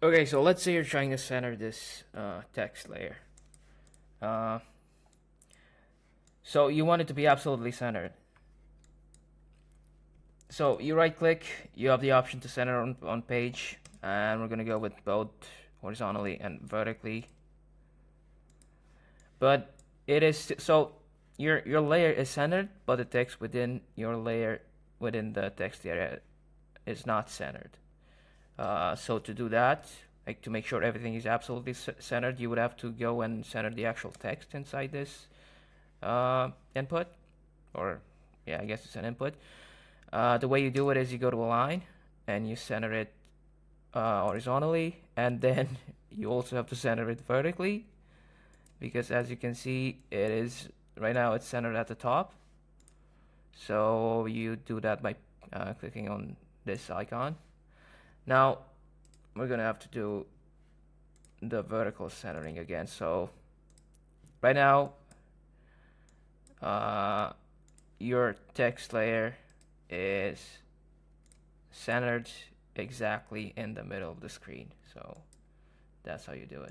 Okay, so let's say you're trying to center this text layer. Uh, so you want it to be absolutely centered. So you right click, you have the option to center on page, and we're gonna go with both horizontally and vertically. But it is so your layer is centered, but the text within your layer within the text area is not centered. So to do that, like to make sure everything is absolutely centered, you would have to go and center the actual text inside this input, or yeah, I guess it's an input. The way you do it is you go to a line and you center it horizontally, and then you also have to center it vertically, because as you can see, it is right now it's centered at the top. So you do that by clicking on this icon. Now we're gonna have to do the vertical centering again. So right now, uh, your text layer is centered exactly in the middle of the screen. So that's how you do it.